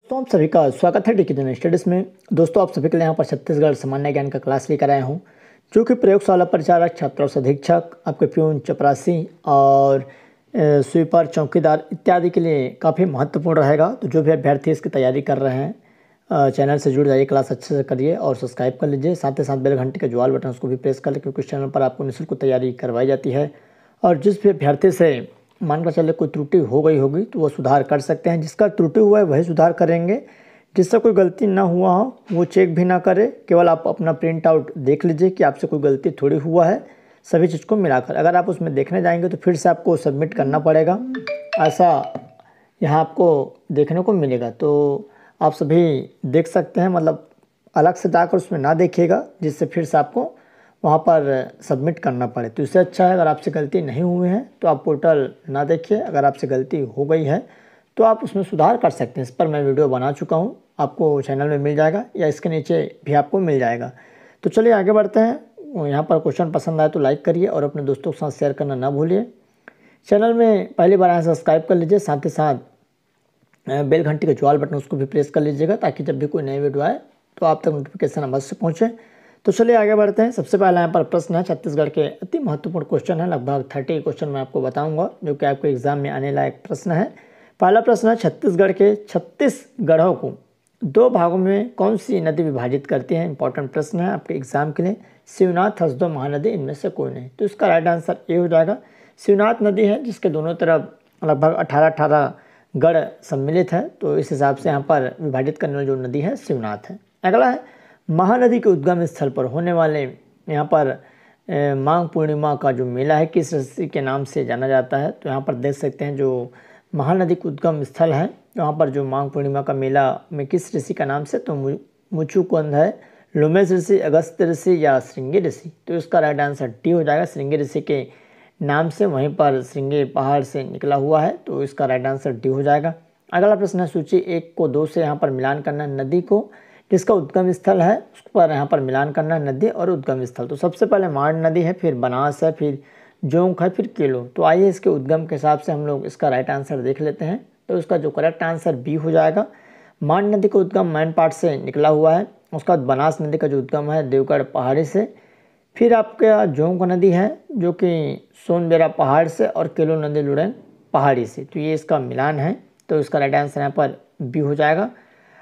तो आप सभी का स्वागत है डिजिटल स्टडीज में। दोस्तों, आप सभी के लिए यहाँ पर छत्तीसगढ़ सामान्य ज्ञान का क्लास लेकर आया हूँ, जो कि प्रयोगशाला परिचारक, छात्रावास अधीक्षक, आपके प्यून, चपरासी और स्वीपर, चौकीदार इत्यादि के लिए काफ़ी महत्वपूर्ण रहेगा। तो जो भी अभ्यर्थी इसकी तैयारी कर रहे हैं, चैनल से जुड़ जाइए, क्लास अच्छे से करिए और सब्सक्राइब कर लीजिए। साथ ही साथ बेल घंटे का जो ऑल बटन उसको भी प्रेस कर लें, क्योंकि इस चैनल पर आपको निःशुल्क तैयारी करवाई जाती है। और जिस भी अभ्यर्थी से मानकर चले कोई त्रुटि हो गई होगी तो वो सुधार कर सकते हैं। जिसका त्रुटि हुआ है वही सुधार करेंगे, जिससे कोई गलती ना हुआ हो वो चेक भी ना करे। केवल आप अपना प्रिंट आउट देख लीजिए कि आपसे कोई गलती थोड़ी हुआ है, सभी चीज़ को मिलाकर। अगर आप उसमें देखने जाएंगे तो फिर से आपको सबमिट करना पड़ेगा, ऐसा यहाँ आपको देखने को मिलेगा। तो आप सभी देख सकते हैं, मतलब अलग से जाकर उसमें ना देखिएगा, जिससे फिर से आपको वहाँ पर सबमिट करना पड़े। तो इससे अच्छा है अगर आपसे गलती नहीं हुई है तो आप पोर्टल ना देखिए, अगर आपसे गलती हो गई है तो आप उसमें सुधार कर सकते हैं। इस पर मैं वीडियो बना चुका हूँ, आपको चैनल में मिल जाएगा या इसके नीचे भी आपको मिल जाएगा। तो चलिए आगे बढ़ते हैं। यहाँ पर क्वेश्चन पसंद आए तो लाइक करिए और अपने दोस्तों के साथ शेयर करना ना भूलिए। चैनल में पहली बार आए सब्सक्राइब कर लीजिए, साथ ही साथ बेल घंटी का जो ऑल बटन उसको भी प्रेस कर लीजिएगा, ताकि जब भी कोई नई वीडियो आए तो आप तक नोटिफिकेशन अवश्य पहुँचे। तो चलिए आगे बढ़ते हैं। सबसे पहला यहाँ पर प्रश्न है, छत्तीसगढ़ के अति महत्वपूर्ण क्वेश्चन है, लगभग 30 क्वेश्चन मैं आपको बताऊंगा, जो कि आपके एग्जाम में आने लायक प्रश्न है। पहला प्रश्न है, छत्तीसगढ़ के 36 गढ़ों को 2 भागों में कौन सी नदी विभाजित करती है? इंपॉर्टेंट प्रश्न है आपके एग्जाम के लिए। शिवनाथ, हसदो, महानदी, इनमें से कोई नहीं। तो इसका राइट आंसर ए हो जाएगा। शिवनाथ नदी है, जिसके दोनों तरफ लगभग 18 गढ़ सम्मिलित है, तो इस हिसाब से यहाँ पर विभाजित करने वाली जो नदी है शिवनाथ है। अगला है, महानदी के उद्गम स्थल पर होने वाले यहाँ पर माघ पूर्णिमा का जो मेला है किस ऋषि के नाम से जाना जाता है? तो यहाँ पर देख सकते हैं जो महानदी का उद्गम स्थल है, यहाँ पर जो माघ पूर्णिमा का मेला में किस ऋषि का नाम से, तो मुचुकुंद है, लोमेश ऋषि, अगस्त्य ऋषि या श्रृंगी ऋषि। तो इसका राइट आंसर डी हो जाएगा। श्रृंगी ऋषि के नाम से वहीं पर श्रृंगी पहाड़ से निकला हुआ है, तो इसका राइट आंसर डी हो जाएगा। अगला प्रश्न है, सूची 1 को 2 से यहाँ पर मिलान करना। नदी को जिसका उद्गम स्थल है उस पर यहाँ पर मिलान करना है, नदी और उद्गम स्थल। तो सबसे पहले मांड नदी है, फिर बनास है, फिर जोंक है, फिर केलो। तो आइए इसके उद्गम के हिसाब से हम लोग इसका राइट आंसर देख लेते हैं। तो इसका जो करेक्ट आंसर बी हो जाएगा। मांड नदी का उद्गम मैनपाट से निकला हुआ है। उसका बाद बनास नदी का जो उद्गम है देवगढ़ पहाड़ी से। फिर आपका जोंक नदी है जो कि सोनबेरा पहाड़ से, और केलो नदी लुड़ेन पहाड़ी से। तो ये इसका मिलान है, तो इसका राइट आंसर यहाँ पर बी हो जाएगा।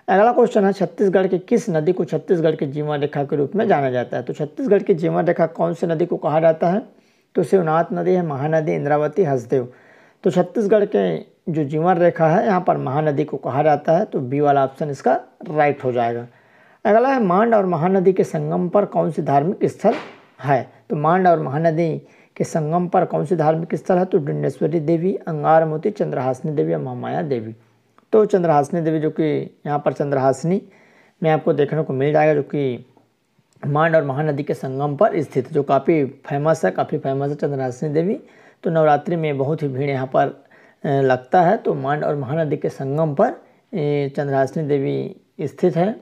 अगला क्वेश्चन है, छत्तीसगढ़ की किस नदी को छत्तीसगढ़ की जीवन रेखा के रूप में जाना जाता है? तो छत्तीसगढ़ की जीवन रेखा कौन सी नदी को कहा जाता है? तो शिवनाथ नदी है, महानदी, इंद्रावती, हसदेव। तो छत्तीसगढ़ के जो जीवन रेखा है यहाँ पर महानदी को कहा जाता है, तो बी वाला ऑप्शन इसका राइट हो जाएगा। अगला है, मांड और महानदी के संगम पर कौन सी धार्मिक स्थल है? तो मांड और महानदी के संगम पर कौन सी धार्मिक स्थल है? तो डुंडेश्वरी देवी, अंगारमोती, चंद्रहासिनी देवी या महामाया देवी। तो चंद्रहासिनी देवी, जो कि यहाँ पर चंद्रहासिनी में आपको देखने को मिल जाएगा, जो कि मांड और महानदी के संगम पर स्थित, जो काफ़ी फेमस है चंद्रहासिनी देवी। तो नवरात्रि में बहुत ही भीड़ यहाँ पर लगता है। तो मांड और महानदी के संगम पर चंद्रहासिनी देवी स्थित है।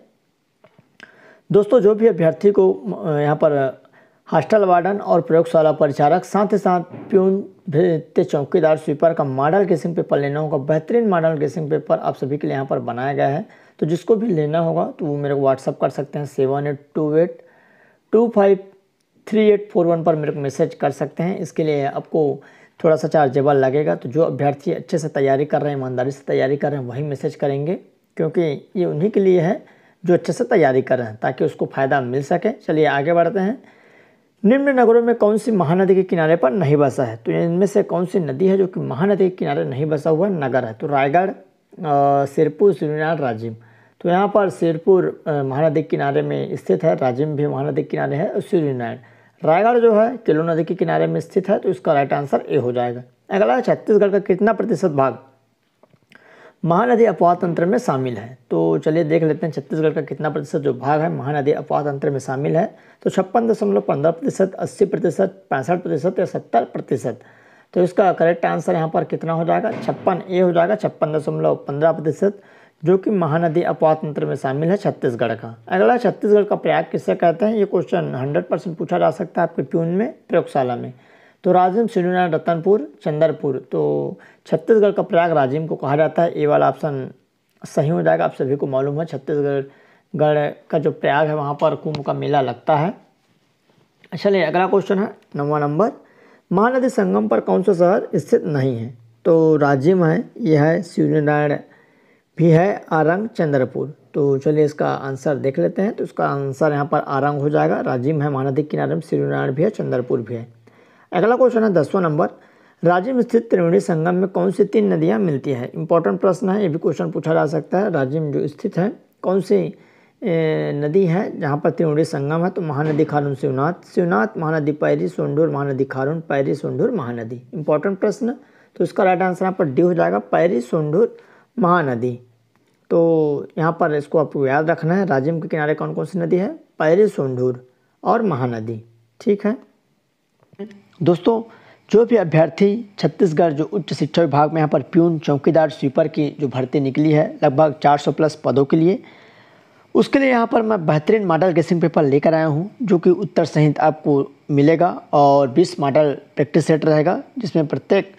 दोस्तों, जो भी अभ्यर्थी को यहाँ पर हॉस्टल वार्डन और प्रयोगशाला परिचारक, साथ ही साथ प्यून, भृत्य, चौकीदार, स्वीपर का मॉडल गेसिंग पेपर लेना होगा, बेहतरीन मॉडल गेसिंग पेपर आप सभी के लिए यहाँ पर बनाया गया है। तो जिसको भी लेना होगा तो वो मेरे को व्हाट्सअप कर सकते हैं, 7828253841 पर मेरे को मैसेज कर सकते हैं। इसके लिए आपको थोड़ा सा चार्जेबल लगेगा। तो जो अभ्यर्थी अच्छे से तैयारी कर रहे हैं, ईमानदारी से तैयारी कर रहे हैं, वही मैसेज करेंगे, क्योंकि ये उन्हीं के लिए है जो अच्छे से तैयारी कर रहे हैं, ताकि उसको फ़ायदा मिल सके। चलिए आगे बढ़ते हैं। निम्न नगरों में कौन सी महानदी के किनारे पर नहीं बसा है? तो इनमें से कौन सी नदी है जो कि महानदी के किनारे नहीं बसा हुआ नगर है? तो रायगढ़, सिरपुर, सिरुनार, राजिम। तो यहाँ पर सिरपुर महानदी के किनारे में स्थित है, राजिम भी महानदी के किनारे है, और सिरुनार। रायगढ़ जो है केलो नदी के किनारे में स्थित है, तो इसका राइट आंसर ए हो जाएगा। अगला है, छत्तीसगढ़ का कितना प्रतिशत भाग महानदी अपवाह तंत्र में शामिल है? तो चलिए देख लेते हैं छत्तीसगढ़ का कितना प्रतिशत जो भाग है महानदी अपवाह तंत्र में शामिल है। तो 56.15%, 80%, 65% या 70%। तो इसका करेक्ट आंसर यहाँ पर कितना हो जाएगा? 56 ए हो जाएगा, 56.15%, जो कि महानदी अपवाह तंत्र में शामिल है छत्तीसगढ़ का। अगला, छत्तीसगढ़ का प्रयाग किससे कहते हैं? ये क्वेश्चन 100% पूछा जा सकता है आपके प्यून में, प्रयोगशाला में। तो राजिम, सिरुनार, रतनपुर, चंदरपुर। तो छत्तीसगढ़ का प्रयाग राजिम को कहा जाता है, ए वाला ऑप्शन सही हो जाएगा। आप सभी को मालूम है छत्तीसगढ़ का जो प्रयाग है वहाँ पर कुंभ का मेला लगता है। चलिए अगला क्वेश्चन है 9वां नंबर, महानदी संगम पर कौन सा शहर स्थित नहीं है? तो राजिम है, यह है, सूर्यनारायण भी है, आरंग, चंद्रपुर। तो चलिए इसका आंसर देख लेते हैं। तो इसका आंसर यहाँ पर आरंग हो जाएगा। राजिम है महानदी किनारे में, सूर्यनारायण भी है, चंद्रपुर भी है। अगला क्वेश्चन है 10वां नंबर, राजिम स्थित त्रिवेणी संगम में कौन सी 3 नदियाँ मिलती है? इंपॉर्टेंट प्रश्न है, ये भी क्वेश्चन पूछा जा सकता है। राजिम जो स्थित है कौन सी नदी है जहाँ पर त्रिवेणी संगम है? तो महानदी खारून शिवनाथ, शिवनाथ महानदी पैरी सोंढूर, महानदी खारून पैरी सोंढूर महानदी। इंपॉर्टेंट प्रश्न। तो इसका राइट आंसर यहाँ पर डी हो जाएगा, पैरी सोंढूर महानदी। तो यहाँ पर इसको आपको याद रखना है, राजिम के किनारे कौन कौन सी नदी है? पैरी सोंढूर और महानदी। ठीक है दोस्तों, जो भी अभ्यर्थी छत्तीसगढ़ जो उच्च शिक्षा विभाग में यहाँ पर प्यून, चौकीदार, स्वीपर की जो भर्ती निकली है लगभग 400 प्लस पदों के लिए, उसके लिए यहाँ पर मैं बेहतरीन मॉडल गेसिंग पेपर लेकर आया हूँ जो कि उत्तर सहित आपको मिलेगा और 20 मॉडल प्रैक्टिस सेट रहेगा, जिसमें प्रत्येक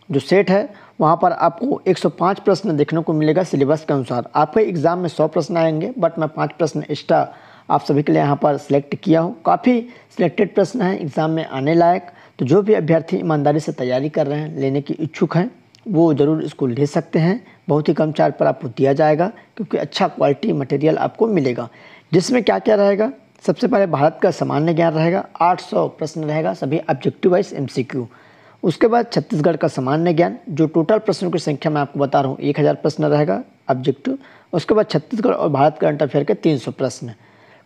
जो सेट है वहाँ पर आपको 105 प्रश्न देखने को मिलेगा सिलेबस के अनुसार। आपके एग्ज़ाम में 100 प्रश्न आएंगे, बट मैं 5 प्रश्न एक्स्ट्रा आप सभी के लिए यहाँ पर सिलेक्ट किया हूँ। काफ़ी सिलेक्टेड प्रश्न हैं एग्ज़ाम में आने लायक। तो जो भी अभ्यर्थी ईमानदारी से तैयारी कर रहे हैं, लेने की इच्छुक हैं, वो ज़रूर इसको ले सकते हैं। बहुत ही कम चार्ज पर आपको दिया जाएगा क्योंकि अच्छा क्वालिटी मटेरियल आपको मिलेगा। जिसमें क्या क्या रहेगा? सबसे पहले भारत का सामान्य ज्ञान रहेगा, 800 प्रश्न रहेगा, सभी ऑब्जेक्टिव वाइज MCQ। उसके बाद छत्तीसगढ़ का सामान्य ज्ञान, जो टोटल प्रश्नों की संख्या मैं आपको बता रहा हूँ 1000 प्रश्न रहेगा ऑब्जेक्टिव। उसके बाद छत्तीसगढ़ और भारत करंट अफेयर के 300 प्रश्न।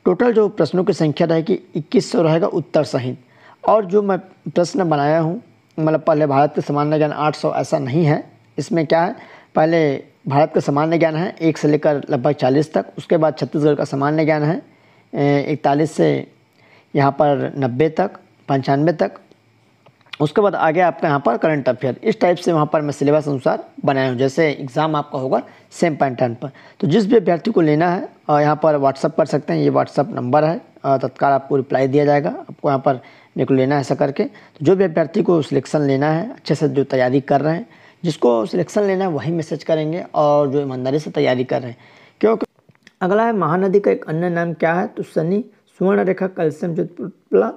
टोटल जो प्रश्नों की संख्या रहेगी 2100 रहेगा उत्तर सहित। और जो मैं प्रश्न बनाया हूँ, मतलब पहले भारत का सामान्य ज्ञान 800 ऐसा नहीं है। इसमें क्या है, पहले भारत का सामान्य ज्ञान है 1 से लेकर लगभग 40 तक। उसके बाद छत्तीसगढ़ का सामान्य ज्ञान है 41 से यहाँ पर 90 तक, 95 तक। उसके बाद आगे आपका यहाँ पर करंट अफेयर। इस टाइप से वहाँ पर मैं सिलेबस अनुसार बनाया हूँ, जैसे एग्ज़ाम आपका होगा सेम पैटर्न पर। तो जिस भी अभ्यर्थी को लेना है यहाँ पर व्हाट्सअप कर सकते हैं, ये व्हाट्सअप नंबर है, तत्काल आपको रिप्लाई दिया जाएगा। आपको यहाँ पर मेरे को लेना है ऐसा करके। तो जो भी अभ्यर्थी को सिलेक्शन लेना है, अच्छे से जो तैयारी कर रहे हैं, जिसको सिलेक्शन लेना है वही मैसेज करेंगे, और जो ईमानदारी से तैयारी कर रहे हैं। क्योंकि अगला है महानदी का एक अन्य नाम क्या है? तो शनि, सुवर्ण रेखा, कैल्शियम, चित्रोत्पला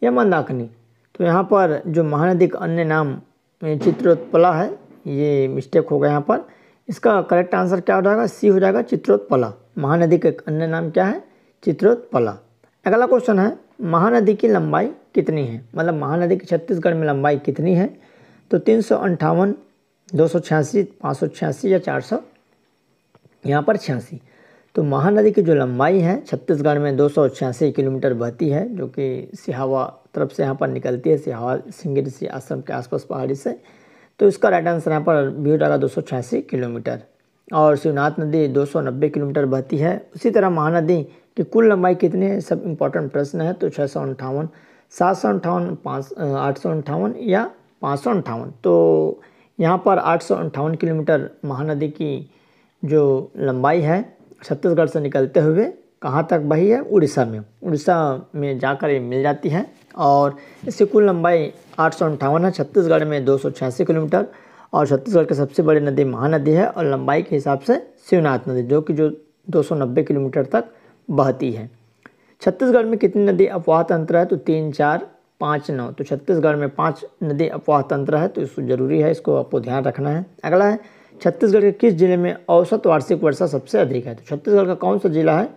या मंदाकिनी। तो यहाँ पर जो महानदी का अन्य नाम चित्रोत्पला है, ये मिस्टेक हो गया यहाँ पर। इसका करेक्ट आंसर क्या हो जाएगा? सी हो जाएगा, चित्रोत्पला। महानदी का एक अन्य नाम क्या है? चित्रोत्पला। अगला क्वेश्चन है, महानदी की लंबाई कितनी है? मतलब महानदी की छत्तीसगढ़ में लंबाई कितनी है? तो 358, 286, 586 या 400 यहाँ पर 86। तो महानदी की जो लंबाई है छत्तीसगढ़ में 286 किलोमीटर बहती है, जो कि सिहावा तरफ से यहाँ पर निकलती है, सिहावा सिंगेरी आश्रम के आसपास पहाड़ी से। तो इसका राइट आंसर यहाँ पर भी हो जाएगा 286 किलोमीटर। और शिवनाथ नदी 290 किलोमीटर बहती है। उसी तरह महानदी की कुल लंबाई कितनी है? सब इंपॉर्टेंट प्रश्न है। तो 658, 758, 858 या 558। तो यहाँ पर 858 किलोमीटर महानदी की जो लंबाई है छत्तीसगढ़ से निकलते हुए कहाँ तक बही है? उड़ीसा में। उड़ीसा में जाकर ये मिल जाती है। और इसकी कुल लंबाई 858 है। छत्तीसगढ़ में 286 किलोमीटर। और छत्तीसगढ़ की सबसे बड़ी नदी महानदी है, और लंबाई के हिसाब से शिवनाथ नदी, जो कि 290 किलोमीटर तक बहती है। छत्तीसगढ़ में कितनी नदी अपवाह तंत्र है? तो 3, 4, 5, 9। तो छत्तीसगढ़ में 5 नदी अपवाह तंत्र है, तो इसको जरूरी है, इसको आपको ध्यान रखना है। अगला है, छत्तीसगढ़ के किस जिले में औसत वार्षिक वर्षा सबसे अधिक है? तो छत्तीसगढ़ का कौन सा जिला है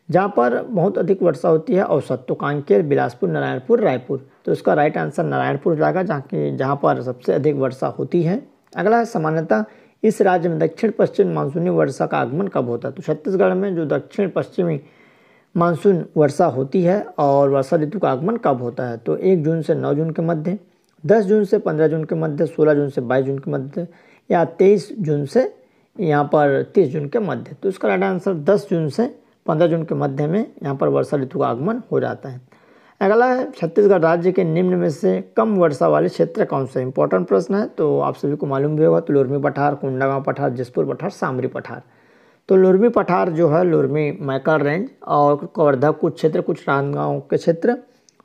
जहाँ पर बहुत अधिक वर्षा होती है औसत? तो कांकेर, बिलासपुर, नारायणपुर, रायपुर। तो इसका राइट आंसर नारायणपुर जाएगा, जहाँ पर सबसे अधिक वर्षा होती है। अगला है, सामान्यतः इस राज्य में दक्षिण पश्चिम मानसूनी वर्षा का आगमन कब होता है? तो छत्तीसगढ़ में जो दक्षिण पश्चिमी मानसून वर्षा होती है और वर्षा ऋतु का आगमन कब होता है? तो 1 जून से 9 जून के मध्य, 10 जून से 15 जून के मध्य, 16 जून से 22 जून के मध्य, या 23 जून से यहाँ पर 30 जून के मध्य। तो इसका राइट आंसर 10 जून से 15 जून के मध्य में यहाँ पर वर्षा ऋतु का आगमन हो जाता है। अगला है, छत्तीसगढ़ राज्य के निम्न में से कम वर्षा वाले क्षेत्र कौन सा? इंपॉर्टेंट प्रश्न है, तो आप सभी को मालूम भी होगा। तो लोरमी पठार, कोंडागांव पठार, जसपुर पठार, सामरी पठार। तो लोरमी पठार जो है, लोरमी मैकल रेंज और कवर्धा कुछ क्षेत्र, कुछ राजनांदगांव के क्षेत्र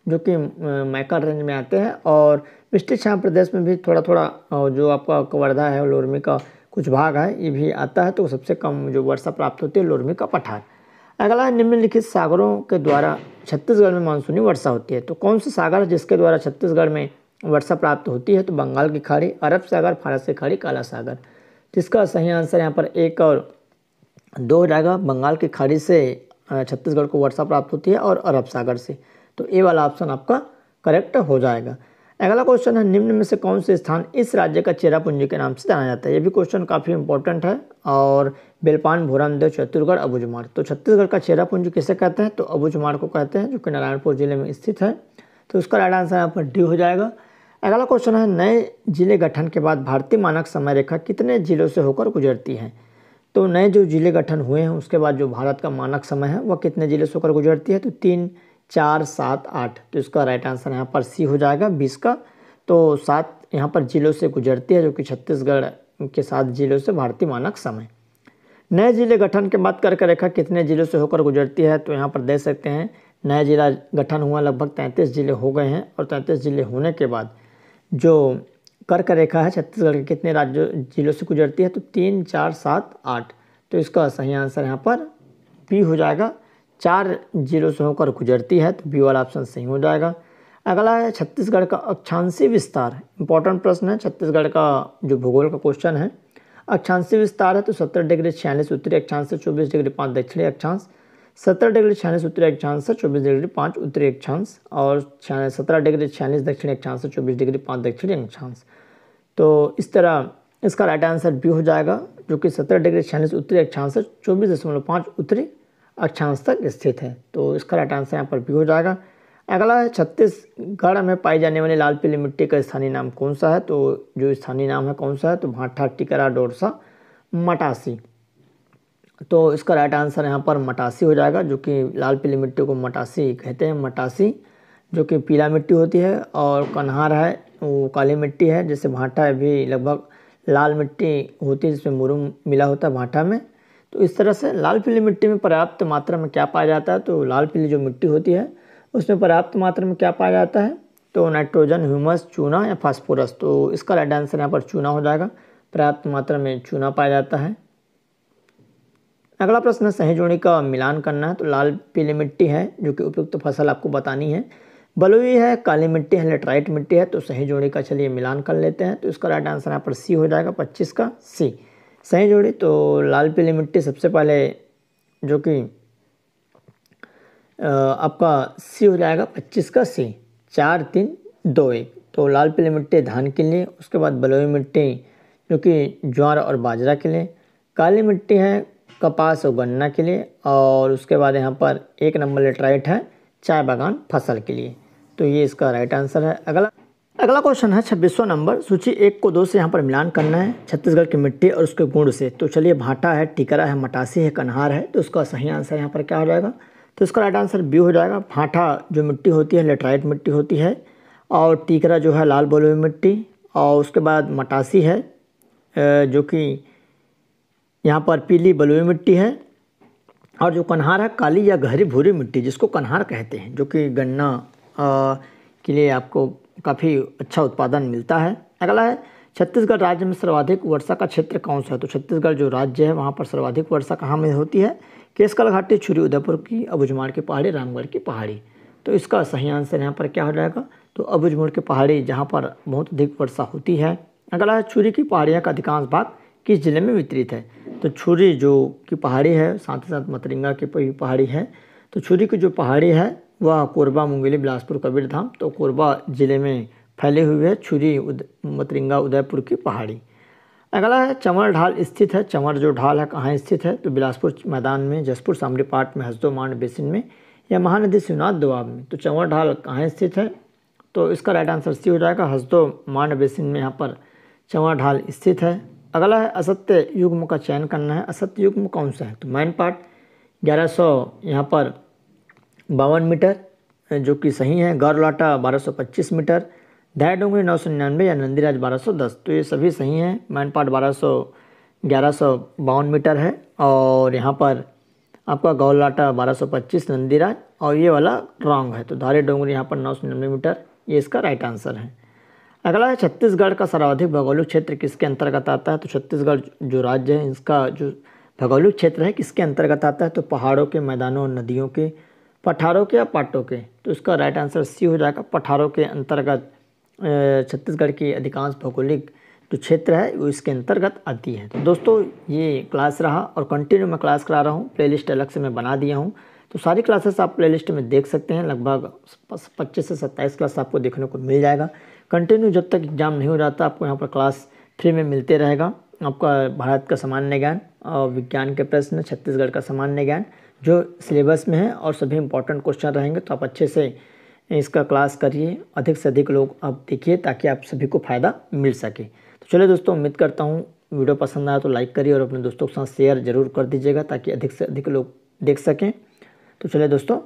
जो कि मैकल रेंज में आते हैं। और मिष्टी छाया प्रदेश में भी थोड़ा थोड़ा जो आपका कवर्धा है लोरमी का कुछ भाग है ये भी आता है। तो सबसे कम जो वर्षा प्राप्त होती है लोरमी का पठार। अगला है निम्नलिखित सागरों के द्वारा छत्तीसगढ़ में मानसूनी वर्षा होती है। तो कौन सा सागर है जिसके द्वारा छत्तीसगढ़ में वर्षा प्राप्त होती है? तो बंगाल की खाड़ी, अरब सागर, फारस की खाड़ी, काला सागर। जिसका सही आंसर यहाँ पर 1 और 2 हो जाएगा। बंगाल की खाड़ी से छत्तीसगढ़ को वर्षा प्राप्त होती है और अरब सागर से। तो ए वाला ऑप्शन आपका करेक्ट हो जाएगा। अगला क्वेश्चन है निम्न में से कौन से स्थान इस राज्य का चेरापूंजी के नाम से जाना जाता है? ये भी क्वेश्चन काफ़ी इंपॉर्टेंट है। और बेलपान, भोरामदेव, चतुरगढ़, अबूझमाड़। तो छत्तीसगढ़ का चेरापूंजी किसे कहते हैं? तो अबूझमाड़ को कहते हैं, जो कि नारायणपुर जिले में स्थित है। तो उसका राइट आंसर यहाँ पर डी हो जाएगा। अगला क्वेश्चन है नए जिले गठन के बाद भारतीय मानक समय रेखा कितने जिलों से होकर गुजरती है? तो नए जो जिले गठन हुए हैं उसके बाद जो भारत का मानक समय है वह कितने जिले से होकर गुजरती है? तो 3, 4, 7, 8। तो इसका राइट आंसर यहाँ पर सी हो जाएगा 20 का। तो 7 यहाँ पर जिलों से गुजरती है, जो कि छत्तीसगढ़ के 7 जिलों से भारतीय मानक समय। नए जिले गठन के बाद कर्क रेखा कितने जिलों से होकर गुजरती है? तो यहाँ पर देख सकते हैं नया जिला गठन हुआ, लगभग 33 जिले हो गए हैं। और 33 जिले होने के बाद जो कर्क रेखा है छत्तीसगढ़ के कितने राज्यों जिलों से गुजरती है? तो 3, 4, 7, 8। तो इसका सही आंसर यहाँ पर बी हो जाएगा, 4 जिलों से होकर गुजरती है। तो बी वाला ऑप्शन सही हो जाएगा। अगला है छत्तीसगढ़ का अक्षांशीय विस्तार। इंपॉर्टेंट प्रश्न है, छत्तीसगढ़ का जो भूगोल का क्वेश्चन है। अक्षांशीय विस्तार है तो 70 डिग्री 46 उत्तरी अक्षांश से 24 डिग्री 5 दक्षिणी अक्षांश, 70 डिग्री 46 उत्तरी अक्षांश से 24 डिग्री 5 उत्तरी अक्षांश, और 17 डिग्री 46 दक्षिणी अक्षांश से 24 डिग्री 5 दक्षिणी अक्षांश। तो इस तरह इसका राइट आंसर बी हो जाएगा, जो कि 70 डिग्री 46 उत्तरी अक्षांश से 24.5 उत्तरी अक्षांश तक स्थित है। तो इसका राइट आंसर यहाँ पर बी हो जाएगा। अगला है छत्तीसगढ़ में पाई जाने वाली लाल पीली मिट्टी का स्थानीय नाम कौन सा है? तो जो स्थानीय नाम है कौन सा है? तो भाठा, टिकरा, डोरसा, मटासी। तो इसका राइट आंसर यहाँ पर मटासी हो जाएगा, जो कि लाल पीली मिट्टी को मटासी कहते हैं। मटासी जो कि पीला मिट्टी होती है, और कन्हार है वो काली मिट्टी है। जैसे भाठा भी लगभग लाल मिट्टी होती है जिसमें मुरुम मिला होता है भाठा में। तो इस तरह से लाल पीली मिट्टी में पर्याप्त मात्रा में क्या पाया जाता है? तो लाल पीली जो मिट्टी होती है उसमें पर्याप्त मात्रा में क्या पाया जाता है? तो नाइट्रोजन, ह्यूमस, चूना या फास्फोरस। तो इसका राइट आंसर यहाँ पर चूना हो जाएगा, पर्याप्त मात्रा में चूना पाया जाता है। अगला प्रश्न है सही जोड़ी का मिलान करना है। तो लाल पीली मिट्टी है जो कि उपयुक्त फसल आपको बतानी है, बलुई है, काली मिट्टी है, लेटराइट मिट्टी है। तो सही जोड़ी का चलिए मिलान कर लेते हैं। तो इसका राइट आंसर यहाँ पर सी हो जाएगा, 25 का सी सही जोड़ी। तो लाल पीली मिट्टी सबसे पहले जो कि आपका सी हो जाएगा 25 का सी, 4, 3, 2, 1। तो लाल पीली मिट्टी धान के लिए, उसके बाद बलुई मिट्टी जो कि ज्वार और बाजरा के लिए, काली मिट्टी है कपास और गन्ना के लिए, और उसके बाद यहाँ पर 1 नंबर लेटराइट है चाय बागान फसल के लिए। तो ये इसका राइट आंसर है। अगला क्वेश्चन है 26वां नंबर, सूची 1 को 2 से यहाँ पर मिलान करना है छत्तीसगढ़ की मिट्टी और उसके गुण से। तो चलिए भाटा है, टिकरा है, मटासी है, कन्हार है। तो उसका सही आंसर यहाँ पर क्या हो जाएगा? तो इसका राइट आंसर बी हो जाएगा। भाटा जो मिट्टी होती है लेटराइट मिट्टी होती है, और टिकरा जो है लाल बलुई मिट्टी, और उसके बाद मटासी है जो कि यहाँ पर पीली बलुई मिट्टी है, और जो कन्हार है काली या गहरी भूरी मिट्टी जिसको कन्हार कहते हैं, जो कि गन्ना के लिए आपको काफ़ी अच्छा उत्पादन मिलता है। अगला है छत्तीसगढ़ राज्य में सर्वाधिक वर्षा का क्षेत्र कौन सा है? तो छत्तीसगढ़ जो राज्य है वहाँ पर सर्वाधिक वर्षा कहाँ में होती है? केसकल घाटी, छुरी उदयपुर की, अबूझमाड़ की पहाड़ी, रामगढ़ की पहाड़ी। तो इसका सही आंसर यहाँ पर क्या हो जाएगा? तो अबूझमाड़ की पहाड़ी जहाँ पर बहुत अधिक वर्षा होती है। अगला है छुरी की पहाड़ियाँ का अधिकांश भाग किस जिले में वितरित है? तो छुरी जो की पहाड़ी है, साथ ही साथ मतरिंगा की पहाड़ी है। तो छुरी की जो पहाड़ी है वह कोरबा, मुंगेली, बिलासपुर, कबीरधाम, तो कोरबा जिले में फैली हुई है छुरी मतरिंगा उदयपुर की पहाड़ी। अगला है चंवर ढाल स्थित है। चंवर जो ढाल है कहाँ स्थित है? तो बिलासपुर मैदान में, जसपुर सामरी पाट में, हसदो मांड बेसिन में, या महानदी शिवनाथ दोआब में। तो चंवर ढाल कहाँ स्थित है? तो इसका राइट आंसर सी हो जाएगा, हसदो मांड बेसिन में यहाँ पर चंवर ढाल स्थित है। अगला है असत्य युग्म का चयन करना है। असत्य युग्म कौन सा है? तो मैन पाट 1100 यहाँ पर 52 मीटर जो कि सही है, गौरलाटा 1225 मीटर, धाय डोंगरी 999 या नंदीराज 1210। तो ये सभी सही हैं। मैनपाट 1152 मीटर है, और यहाँ पर आपका गौरलाटा 1225, नंदीराज, और ये वाला रॉन्ग है। तो धारी डोंगरी यहाँ पर 999 मीटर, ये इसका राइट आंसर है। अगला है छत्तीसगढ़ का सर्वाधिक भौगोलिक क्षेत्र किसके अंतर्गत आता है। तो छत्तीसगढ़ जो राज्य है इसका जो भौगोलिक क्षेत्र है किसके अंतर्गत आता है। तो पहाड़ों के, मैदानों और नदियों के, पठारों के या पाटों के। तो इसका राइट आंसर सी हो जाएगा, पठारों के अंतर्गत छत्तीसगढ़ की अधिकांश भौगोलिक जो क्षेत्र है वो इसके अंतर्गत आती है। तो दोस्तों ये क्लास रहा और कंटिन्यू मैं क्लास करा रहा हूँ, प्लेलिस्ट अलग से मैं बना दिया हूँ। तो सारी क्लासेस आप प्लेलिस्ट में देख सकते हैं, लगभग 25 से 27 क्लास आपको देखने को मिल जाएगा। कंटिन्यू जब तक एग्जाम नहीं हो जाता आपको यहाँ पर क्लास फ्री में मिलते रहेगा। आपका भारत का सामान्य ज्ञान और विज्ञान के प्रश्न, छत्तीसगढ़ का सामान्य ज्ञान जो सिलेबस में है और सभी इंपॉर्टेंट क्वेश्चन रहेंगे। तो आप अच्छे से इसका क्लास करिए, अधिक से अधिक लोग आप देखिए ताकि आप सभी को फ़ायदा मिल सके। तो चलिए दोस्तों, उम्मीद करता हूँ वीडियो पसंद आया तो लाइक करिए और अपने दोस्तों के साथ शेयर ज़रूर कर दीजिएगा ताकि अधिक से अधिक लोग देख सकें। तो चलिए दोस्तों,